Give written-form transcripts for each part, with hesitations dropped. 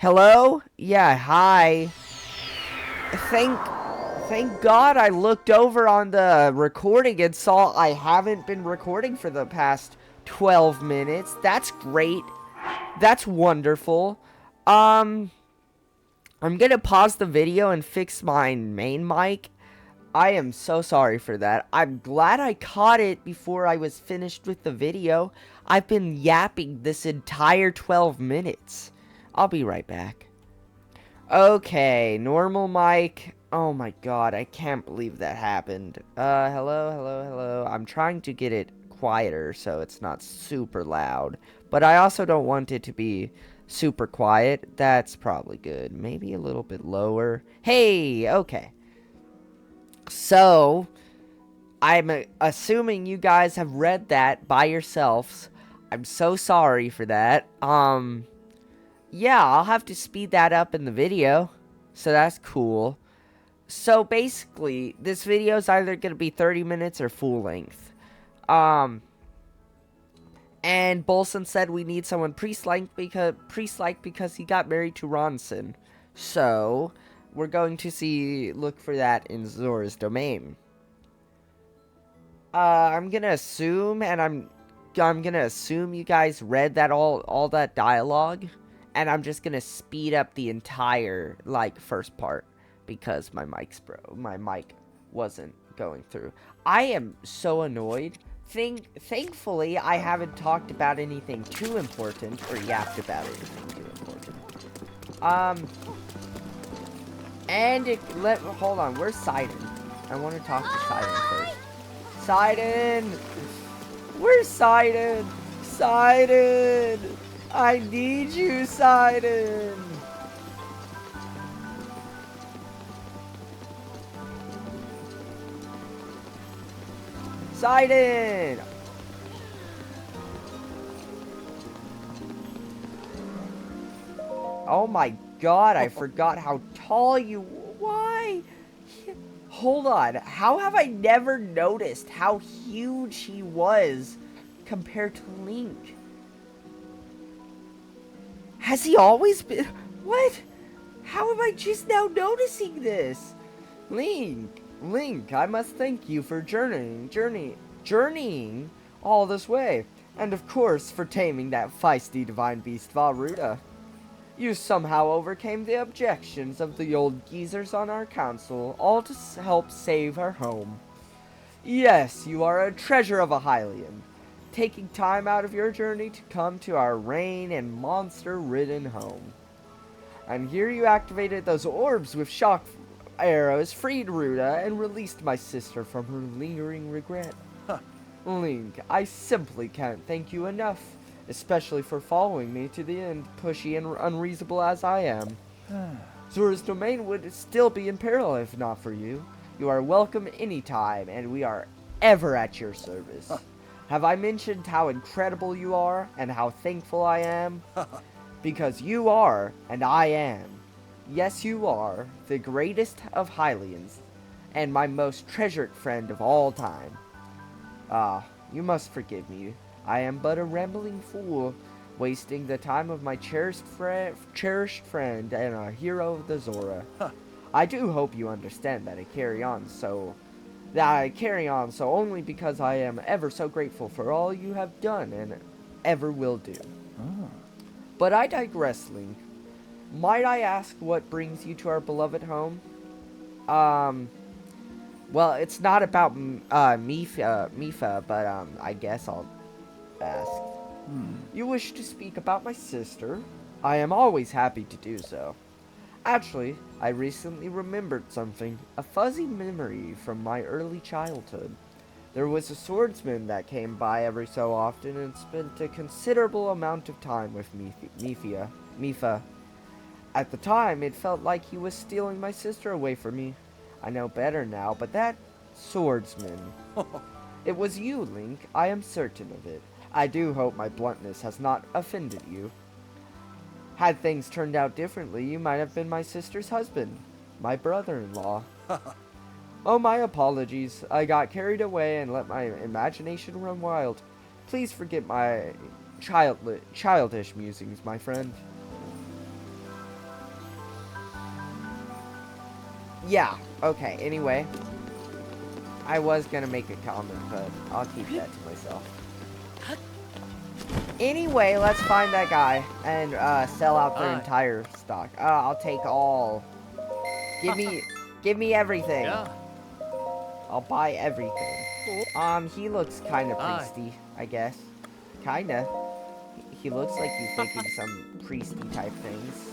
Hello? Yeah, hi. Thank thank God I looked over on the recording and saw I haven't been recording for the past 12 minutes. That's great. That's wonderful. Um I'm going to pause the video and fix my main mic. I am so sorry for that. I'm glad I caught it before I was finished with the video. I've been yapping this entire 12 minutes. I'll be right back. Okay, normal mic. Oh my god, I can't believe that happened. Hello. I'm trying to get it quieter so it's not super loud. But I also don't want it to be super quiet. That's probably good. Maybe a little bit lower. Hey, okay. So, I'm assuming you guys have read that by yourselves. I'm so sorry for that. Yeah, I'll have to speed that up in the video. So that's cool. So basically, this video is either going to be 30 minutes or full length. And Bolson said we need someone priest-like because he got married to Ronson. So, we're going to look for that in Zora's domain. I'm going to assume, and I'm going to assume you guys read that all that dialogue. And I'm just gonna speed up the entire, first part. Because my mic wasn't going through. I am so annoyed. Thankfully, I haven't talked about anything too important. Or yapped about anything too important. Hold on, where's Sidon? I want to talk to Sidon first. Sidon! Where's Sidon? Sidon! I need you, Sidon! Sidon! Oh my god, I forgot how tall you... Why? Hold on, how have I never noticed how huge he was compared to Link? Has he always been... What? How am I just now noticing this? Link, I must thank you for journeying all this way. And of course, for taming that feisty divine beast Varuta. You somehow overcame the objections of the old geezers on our council, all to help save our home. Yes, you are a treasure of a Hylian, taking time out of your journey to come to our rain and monster-ridden home. And here you activated those orbs with shock arrows, freed Ruta, and released my sister from her lingering regret. Link, I simply can't thank you enough, especially for following me to the end, pushy and unreasonable as I am. Zora's domain would still be in peril if not for you. You are welcome anytime, and we are ever at your service. Have I mentioned how incredible you are, and how thankful I am? Because you are, and I am. Yes, you are, the greatest of Hylians, and my most treasured friend of all time. You must forgive me. I am but a rambling fool, wasting the time of my cherished friend and a hero of the Zora. I do hope you understand that I carry on so only because I am ever so grateful for all you have done and ever will do. But I digress, Link. Might I ask what brings you to our beloved home? Well, it's not about Mifa, but I guess I'll ask. You wish to speak about my sister? I am always happy to do so. Actually, I recently remembered something, a fuzzy memory from my early childhood. There was a swordsman that came by every so often and spent a considerable amount of time with Mifa. At the time, it felt like he was stealing my sister away from me. I know better now, but that swordsman... It was you, Link. I am certain of it. I do hope my bluntness has not offended you. Had things turned out differently, you might have been my sister's husband. My brother-in-law. Oh, my apologies. I got carried away and let my imagination run wild. Please forget my childish musings, my friend. Yeah, okay, anyway. I was gonna make a comment, but I'll keep that to myself. Anyway, let's find that guy and sell out their entire stock. I'll take all. Give me everything. Yeah. I'll buy everything. He looks kind of priesty, I guess. Kinda. He looks like he's making some priesty type things.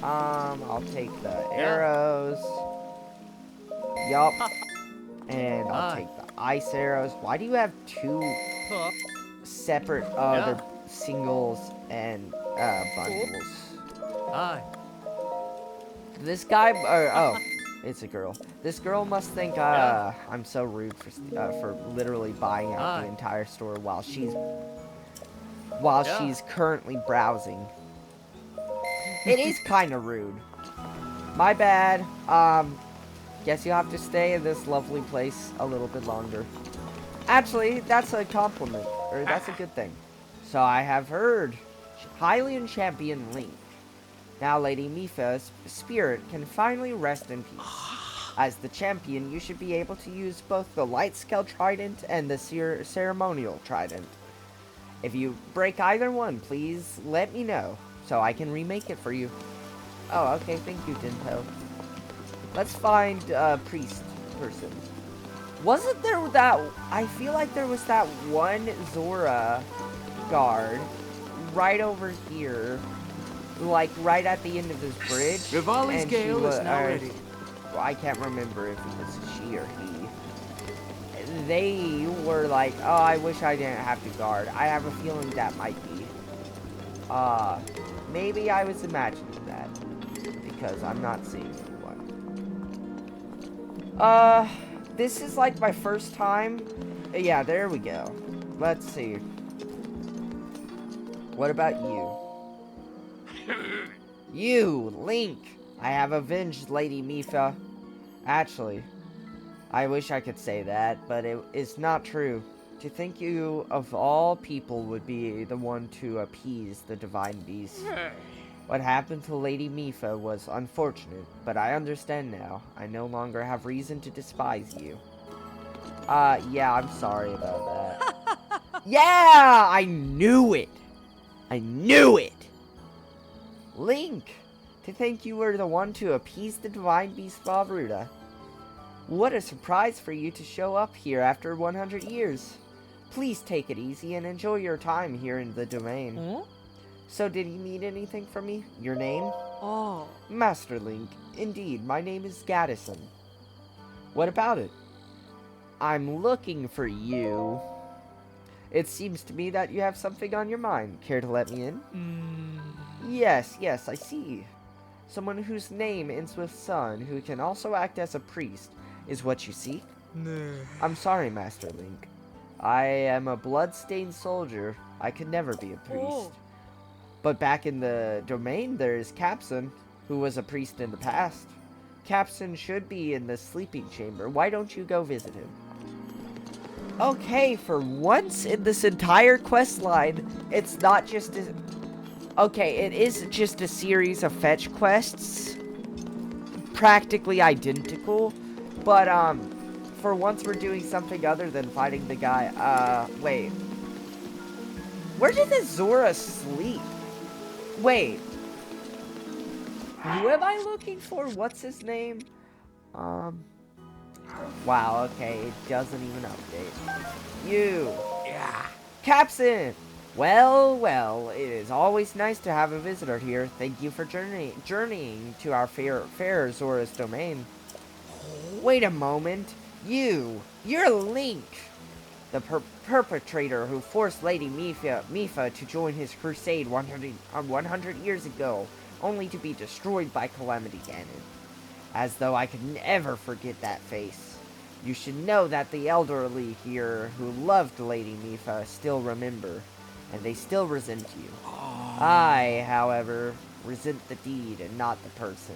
I'll take the arrows. Yup. And I'll take the ice arrows. Why do you have two separate other singles and bundles? This guy, oh, it's a girl. This girl must think I'm so rude for literally buying out the entire store while she's currently browsing. It is kind of rude. My bad. Guess you have to stay in this lovely place a little bit longer. Actually, that's a compliment, or that's a good thing. So I have heard, Hylian champion Link. Now Lady Mipha's spirit can finally rest in peace. As the champion, you should be able to use both the light scale trident and the ceremonial trident. If you break either one, please let me know, so I can remake it for you. Oh, okay, thank you, Dinto. Let's find a priest person. Wasn't there that... I feel like there was that one Zora guard right over here, like right at the end of this bridge. Rivali's Gale is now ready. Well, I can't remember if it was she or he. They were like, oh, I wish I didn't have to guard. I have a feeling that might be. Maybe I was imagining that, because I'm not seeing anyone. This is like my first time. Yeah, there we go. Let's see. What about you? You, Link! I have avenged Lady Mipha. Actually, I wish I could say that, but it's not true. To think you, of all people, would be the one to appease the divine beast. What happened to Lady Mipha was unfortunate, but I understand now. I no longer have reason to despise you. Yeah, I'm sorry about that. Yeah! I knew it! I knew it! Link! To think you were the one to appease the divine beast Vavruda. What a surprise for you to show up here after 100 years. Please take it easy and enjoy your time here in the domain. Huh? So did you need anything from me? Your name? Oh. Master Link. Indeed, my name is Gaddison. What about it? I'm looking for you. It seems to me that you have something on your mind. Care to let me in? Yes, I see. Someone whose name ends with son, who can also act as a priest, is what you seek? No. I'm sorry, Master Link. I am a blood-stained soldier. I could never be a priest. Oh. But back in the domain, there is Capson, who was a priest in the past. Capson should be in the sleeping chamber. Why don't you go visit him? Okay, for once in this entire quest line, it's not just a... Okay, it is just a series of fetch quests. Practically identical. But, for once we're doing something other than fighting the guy. Wait. Where did the Zora sleep? Wait. Who am I looking for? What's his name? Wow, okay, it doesn't even update. You! Yeah. Capson! Well, it is always nice to have a visitor here. Thank you for journeying to our fair Zora's domain. Wait a moment. You're Link! The perpetrator who forced Lady Mipha to join his crusade 100 years ago, only to be destroyed by Calamity Ganon. As though I could never forget that face. You should know that the elderly here who loved Lady Mipha still remember, and they still resent you. I, however, resent the deed and not the person.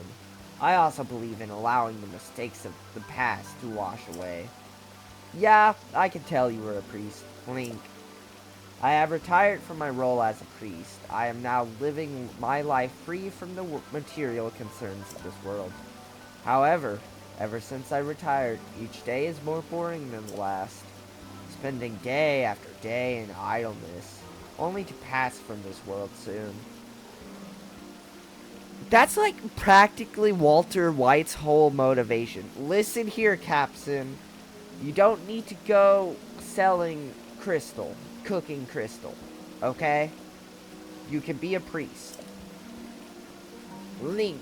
I also believe in allowing the mistakes of the past to wash away. Yeah, I can tell you were a priest, Link. I have retired from my role as a priest. I am now living my life free from the material concerns of this world. However, ever since I retired, each day is more boring than the last, spending day after day in idleness, only to pass from this world soon. That's like practically Walter White's whole motivation. Listen here, Captain. You don't need to go selling crystal, cooking crystal, okay? You can be a priest. Link,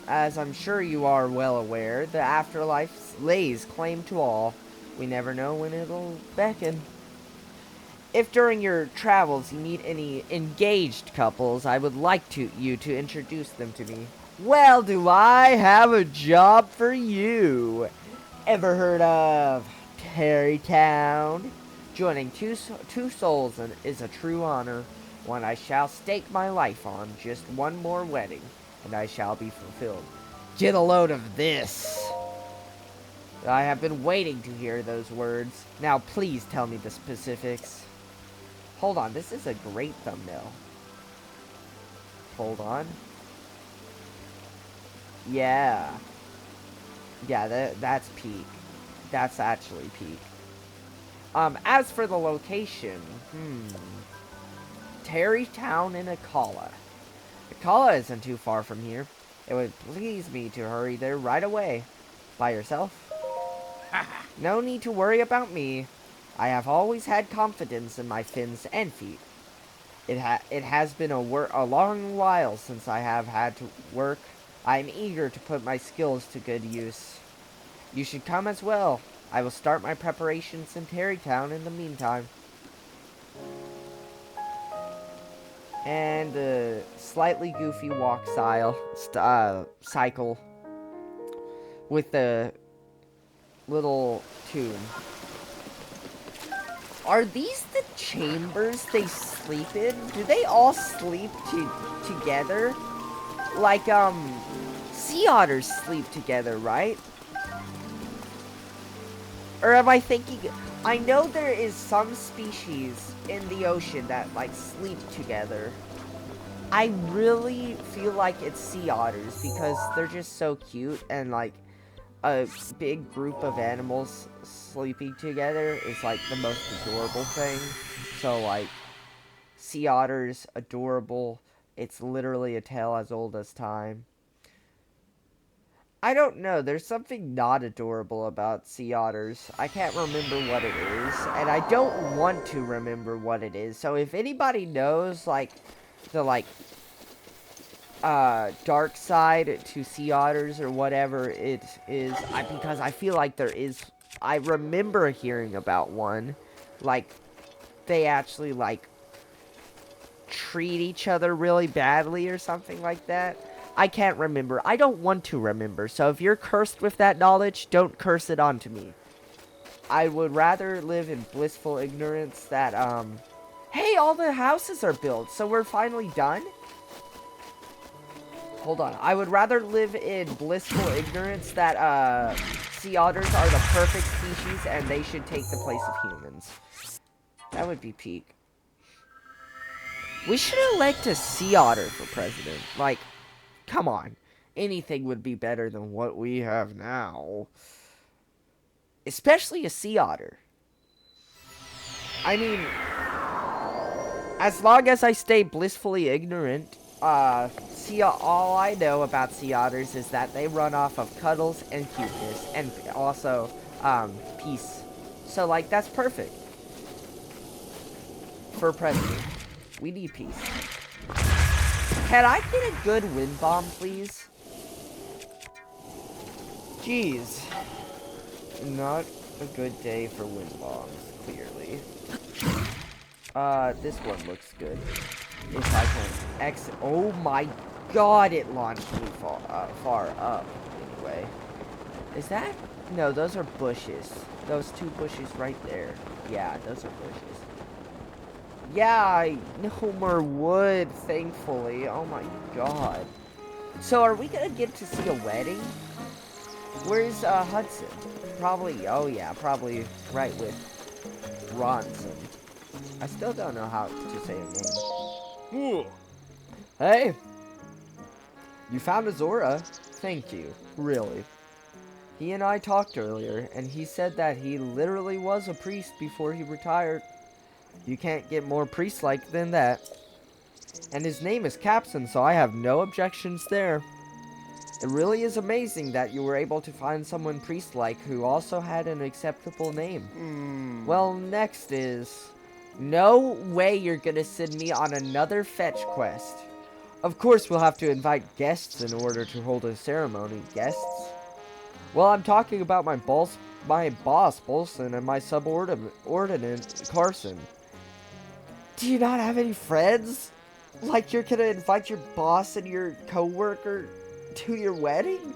as I'm sure you are well aware, the afterlife lays claim to all. We never know when it'll beckon. If during your travels you meet any engaged couples, I would like you to introduce them to me. Well, do I have a job for you? Ever heard of Terrytown? Joining two souls is a true honor, one I shall stake my life on. Just one more wedding, and I shall be fulfilled. Get a load of this. I have been waiting to hear those words. Now please tell me the specifics. Hold on, this is a great thumbnail. Hold on. Yeah. Yeah, that's peak. That's actually peak. As for the location, Terrytown in Akala. Akala isn't too far from here. It would please me to hurry there right away. By yourself? No need to worry about me. I have always had confidence in my fins and feet. It has been a long while since I have had to work. I am eager to put my skills to good use. You should come as well. I will start my preparations in Terrytown in the meantime. And a slightly goofy walk cycle with the little tune. Are these the chambers they sleep in? Do they all sleep together? Like, sea otters sleep together, right? Or am I thinking... I know there is some species in the ocean that, like, sleep together. I really feel like it's sea otters because they're just so cute, and, like, a big group of animals sleeping together is, like, the most adorable thing. So, like, sea otters, adorable. It's literally a tale as old as time. I don't know. There's something not adorable about sea otters. I can't remember what it is, and I don't want to remember what it is. So if anybody knows, like, the, like, dark side to sea otters or whatever it is, because I feel like there is... I remember hearing about one. Like, they actually, like, treat each other really badly or something like that. I can't remember. I don't want to remember. So if you're cursed with that knowledge, don't curse it onto me. I would rather live in blissful ignorance that, Hey, all the houses are built, so we're finally done? Hold on. I would rather live in blissful ignorance that, sea otters are the perfect species and they should take the place of humans. That would be peak. We should elect a sea otter for president. Like... Come on. Anything would be better than what we have now. Especially a sea otter. I mean, as long as I stay blissfully ignorant, all I know about sea otters is that they run off of cuddles and cuteness, and also, peace. So, like, that's perfect. For president. We need peace. Can I get a good wind bomb, please? Jeez. Not a good day for wind bombs, clearly. This one looks good. If I can exit... Oh my god, it launched me far up. Anyway. Is that... No, those are bushes. Those two bushes right there. Yeah, those are bushes. Yeah, no more wood, thankfully. Oh my god. So are we gonna get to see a wedding? Where's Hudson? Probably, oh yeah, probably right with Ronson. I still don't know how to say her name. Hey! You found Azora? Thank you. Really. He and I talked earlier, and he said that he literally was a priest before he retired. You can't get more priest-like than that. And his name is Capson, so I have no objections there. It really is amazing that you were able to find someone priest-like who also had an acceptable name. Well, next is... No way you're gonna send me on another fetch quest. Of course we'll have to invite guests in order to hold a ceremony. Guests? Well, I'm talking about my boss, Bolson, and my subordinate, Carson. Do you not have any friends? Like you're gonna invite your boss and your co-worker to your wedding?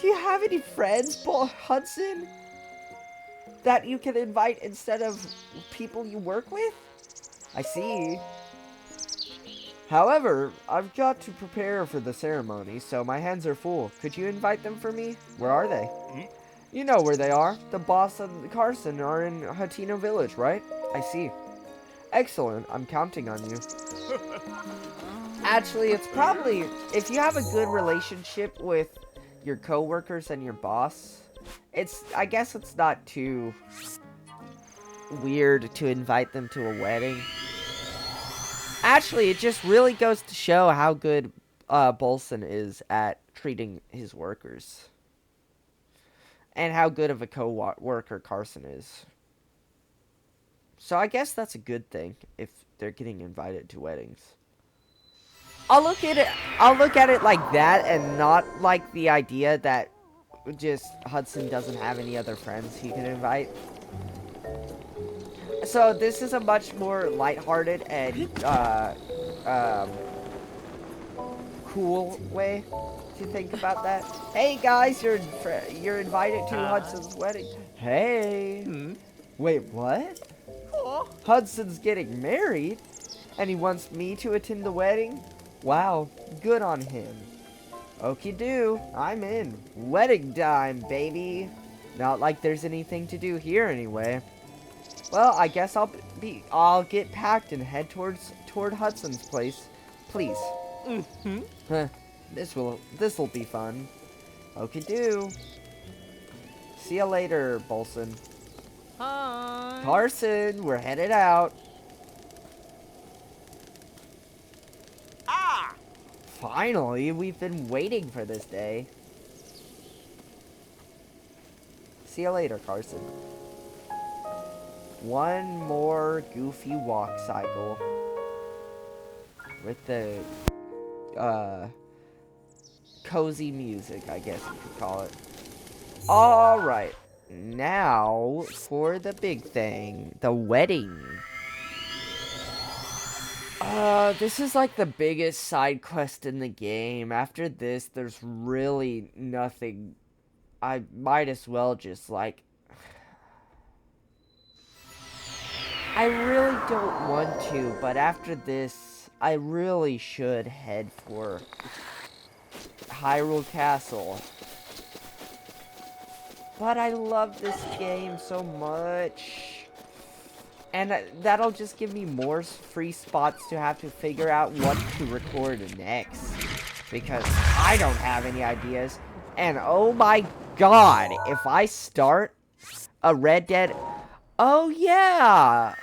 Do you have any friends, Hudson? That you can invite instead of people you work with? I see. However, I've got to prepare for the ceremony, so my hands are full. Could you invite them for me? Where are they? You know where they are. The boss and Carson are in Hatino Village, right? I see. Excellent. I'm counting on you. Actually, it's probably... If you have a good relationship with your coworkers and your boss, I guess it's not too weird to invite them to a wedding. Actually, it just really goes to show how good Bolson is at treating his workers. And how good of a co-worker Carson is. So I guess that's a good thing if they're getting invited to weddings. I'll look at it like that and not like the idea that just Hudson doesn't have any other friends he can invite. So this is a much more lighthearted and cool way to think about that. Hey guys, you're invited to Hudson's wedding. Hey. Wait, what? Hudson's getting married, and he wants me to attend the wedding? Wow, good on him. Okie do, I'm in. Wedding time, baby. Not like there's anything to do here anyway. Well, I guess I'll get packed and head toward Hudson's place. Please. This'll be fun. Okie do. See ya later, Bolson. Hi. Carson, we're headed out. Finally, we've been waiting for this day. See you later, Carson. One more goofy walk cycle. With the, cozy music, I guess you could call it. Alright. Now, for the big thing. The wedding. This is like the biggest side quest in the game. After this, there's really nothing. I might as well just, like... I really don't want to, but after this, I really should head for Hyrule Castle. But I love this game so much. And that'll just give me more free spots to have to figure out what to record next. Because I don't have any ideas. And oh my god, if I start a Red Dead... Oh yeah!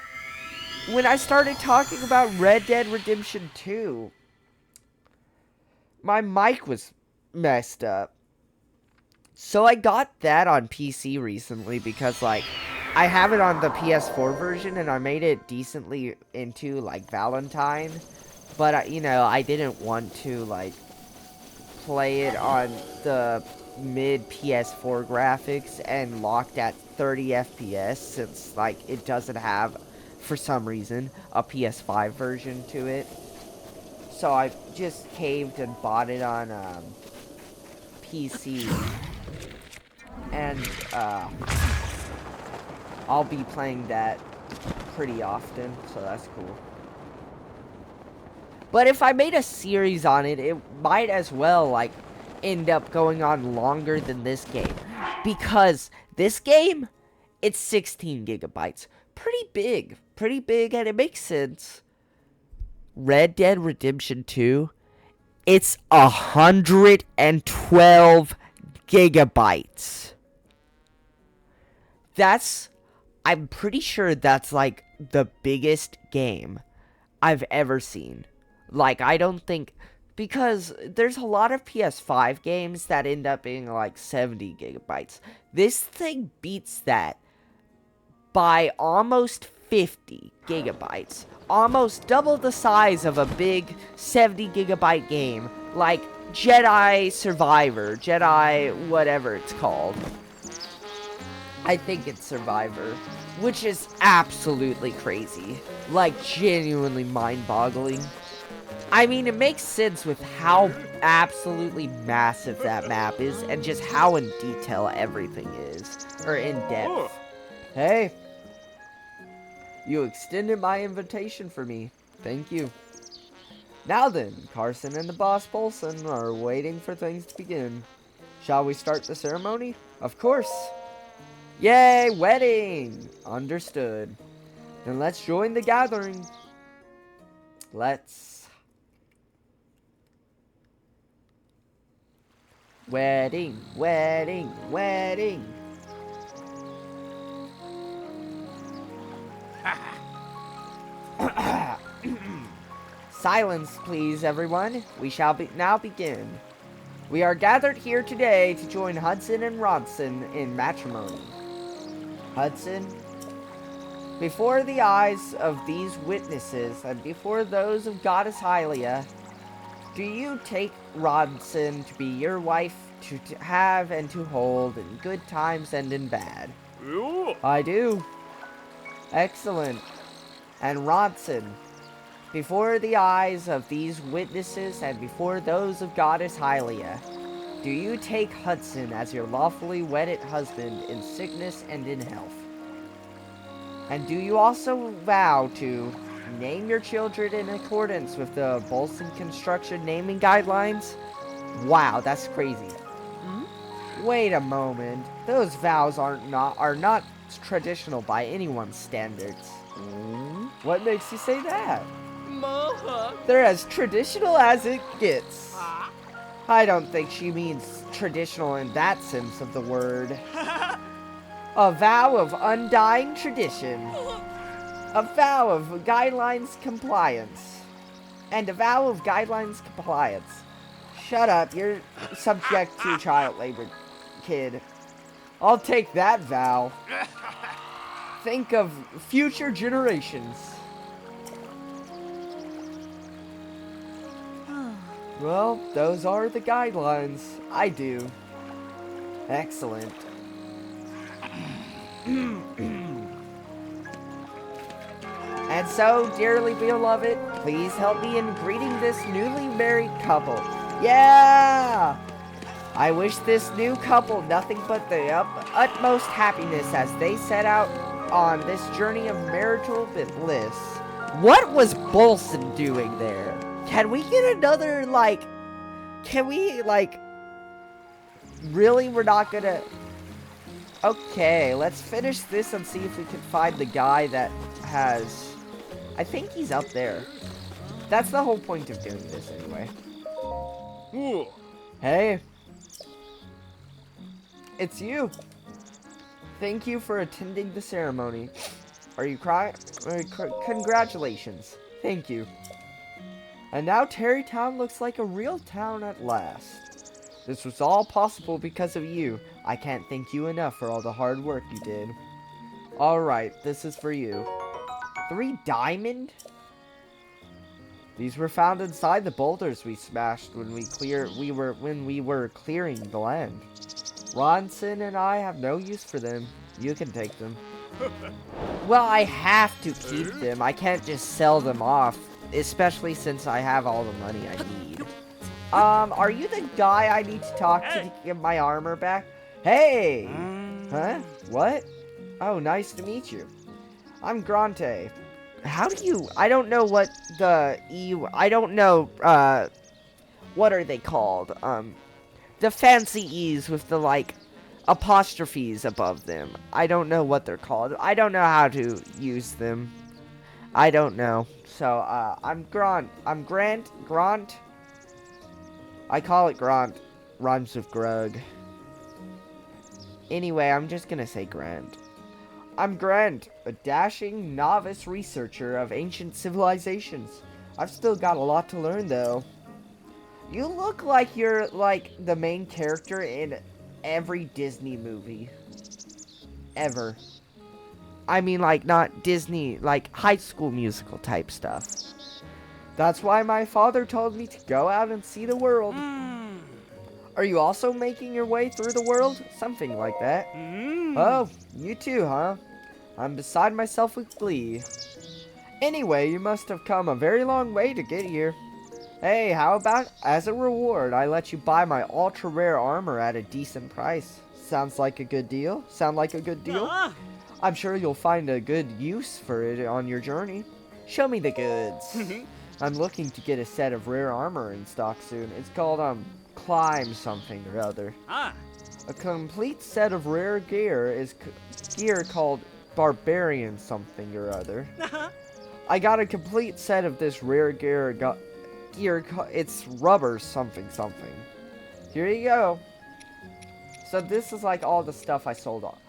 When I started talking about Red Dead Redemption 2, my mic was messed up. So I got that on PC recently because, like, I have it on the PS4 version, and I made it decently into, like, Valentine. But, you know, I didn't want to, like, play it on the mid-PS4 graphics and locked at 30 FPS since, like, it doesn't have, for some reason, a PS5 version to it. So I just caved and bought it on, PC. And, I'll be playing that pretty often, so that's cool. But if I made a series on it, it might as well, like, end up going on longer than this game. Because this game, it's 16 gigabytes. Pretty big, and it makes sense. Red Dead Redemption 2, it's 112 gigabytes. I'm pretty sure that's like the biggest game I've ever seen. Like, I don't think, because there's a lot of PS5 games that end up being like 70 gigabytes. This thing beats that by almost 50 gigabytes. Almost double the size of a big 70 gigabyte game like Jedi Survivor, Jedi whatever it's called. I think it's Survivor, which is absolutely crazy. Like, genuinely mind-boggling. I mean, it makes sense with how absolutely massive that map is and just how in detail everything is. Or in depth. Hey, you extended my invitation for me. Thank you. Now then, Carson and the boss Bolson are waiting for things to begin. Shall we start the ceremony? Of course. Yay, wedding! Understood. Then let's join the gathering. Let's. Wedding, wedding, wedding. Silence, please, everyone. We shall now begin. We are gathered here today to join Hudson and Ronson in matrimony. Hudson, before the eyes of these witnesses and before those of Goddess Hylia, do you take Ronson to be your wife to have and to hold in good times and in bad? I do. Excellent. And Ronson, before the eyes of these witnesses and before those of Goddess Hylia, do you take Hudson as your lawfully wedded husband in sickness and in health? And do you also vow to name your children in accordance with the Bolson Construction naming guidelines? Wow, that's crazy. Wait a moment. Those vows are not traditional by anyone's standards. What makes you say that? They're as traditional as it gets. I don't think she means traditional in that sense of the word. A vow of undying tradition. A vow of guidelines compliance. And a vow of guidelines compliance. Shut up, you're subject to child labor, kid. I'll take that vow. Think of future generations. Well, those are the guidelines. I do. Excellent. And so, dearly beloved, please help me in greeting this newly married couple. Yeah! I wish this new couple nothing but the utmost happiness as they set out on this journey of marital bliss. What was Bolson doing there? Can we get another, like... Can we, like... Really? We're not gonna... Okay, let's finish this and see if we can find the guy that has... I think he's up there. That's the whole point of doing this, anyway. Ooh. Hey. It's you. Thank you for attending the ceremony. Are you crying? Congratulations. Thank you. And now Terrytown looks like a real town at last. This was all possible because of you. I can't thank you enough for all the hard work you did. Alright, this is for you. 3 diamond? These were found inside the boulders we smashed when we were clearing the land. Ronson and I have no use for them. You can take them. Well, I have to keep them. I can't just sell them off. Especially since I have all the money I need. Are you the guy I need to talk to get my armor back? Hey! Huh? What? Oh, nice to meet you. I'm Grante. How do you... I don't know what the I don't know, what are they called? The fancy E's with the, like, apostrophes above them. I don't know what they're called. I don't know how to use them. I don't know. So, I'm Grant. I'm Grant. I call it Grant. Rhymes with Grug. Anyway, I'm just gonna say Grant. I'm Grant, a dashing novice researcher of ancient civilizations. I've still got a lot to learn, though. You look like you're, like, the main character in every Disney movie. Ever. I mean, like, not Disney, like, High School Musical type stuff. That's why my father told me to go out and see the world. Are you also making your way through the world? Something like that. Oh, you too, huh? I'm beside myself with glee. Anyway, you must have come a very long way to get here. Hey, how about, as a reward, I let you buy my ultra-rare armor at a decent price? Sounds like a good deal? Sound like a good deal? I'm sure you'll find a good use for it on your journey. Show me the goods. I'm looking to get a set of rare armor in stock soon. It's called, Climb something or other. A complete set of rare gear is gear called Barbarian something or other. I got a complete set of this rare gear, it's rubber something something. Here you go. So this is like all the stuff I sold off.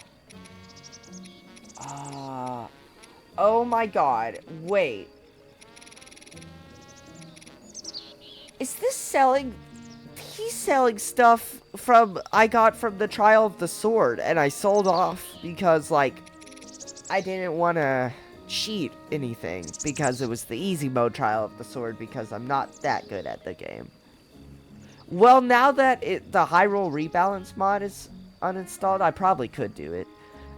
Oh my god, wait. Is this selling? He's selling stuff I got from the Trial of the Sword, and I sold off because, like, I didn't want to cheat anything because it was the easy mode Trial of the Sword because I'm not that good at the game. Well, now that the high roll rebalance mod is uninstalled, I probably could do it.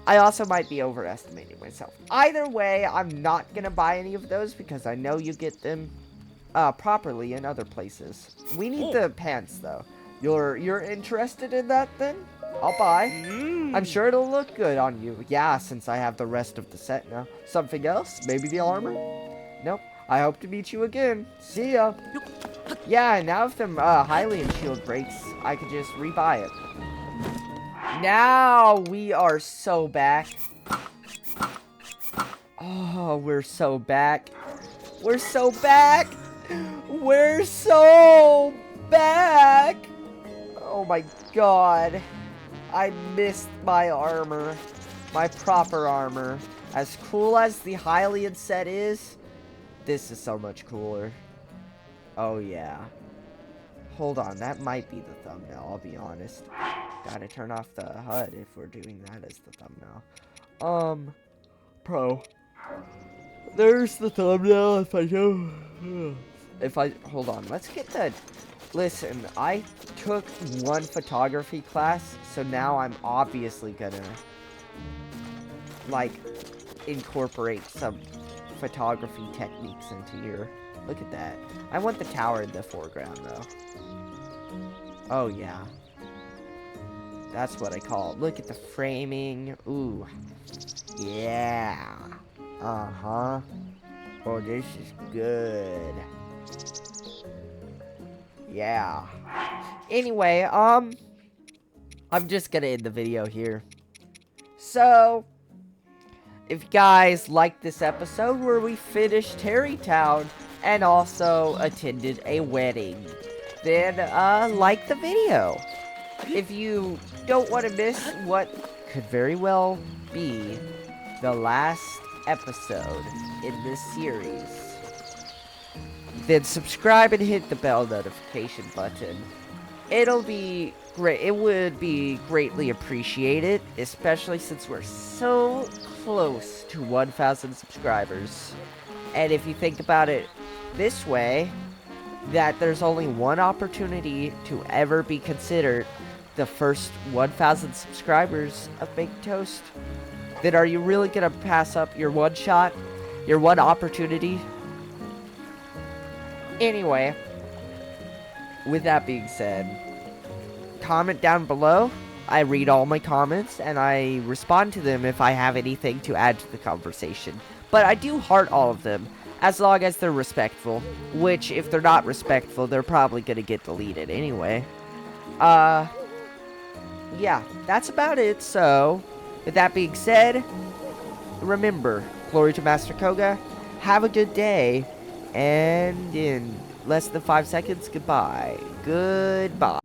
I also might be overestimating myself. Either way, I'm not going to buy any of those because I know you get them properly in other places. We need the pants, though. You're interested in that, then? I'll buy. I'm sure it'll look good on you. Yeah, since I have the rest of the set now. Something else? Maybe the armor? Nope. I hope to meet you again. See ya. Yeah, now if the Hylian shield breaks, I could just rebuy it. Now we are so back. Oh, we're so back. We're so back. We're so back. Oh my god. I missed my armor. My proper armor. As cool as the Hylian set is, this is so much cooler. Oh yeah. Hold on, that might be the thumbnail, I'll be honest. Gotta turn off the HUD if we're doing that as the thumbnail. Pro. There's the thumbnail if I go. Hold on, let's get the, listen, I took one photography class, so now I'm obviously gonna, like, incorporate some photography techniques into here. Look at that. I want the tower in the foreground, though. Oh, yeah. That's what I call it. Look at the framing. Ooh. Yeah. Uh-huh. Oh, this is good. Yeah. Anyway, I'm just gonna end the video here. So, if you guys liked this episode where we finished Terrytown and also attended a wedding, then like the video. If you don't want to miss what could very well be the last episode in this series, then subscribe and hit the bell notification button. It'll be great. It would be greatly appreciated, especially since we're so close to 1,000 subscribers. And if you think about it this way, that there's only one opportunity to ever be considered the first 1,000 subscribers of BakedToast, then are you really gonna pass up your one shot, your one opportunity? Anyway, with that being said, comment down below. I read all my comments and I respond to them if I have anything to add to the conversation. But I do heart all of them, as long as they're respectful. Which, if they're not respectful, they're probably gonna get deleted anyway. Yeah, that's about it. So, with that being said, remember, glory to Master Koga, have a good day, and in less than 5 seconds, goodbye. Goodbye.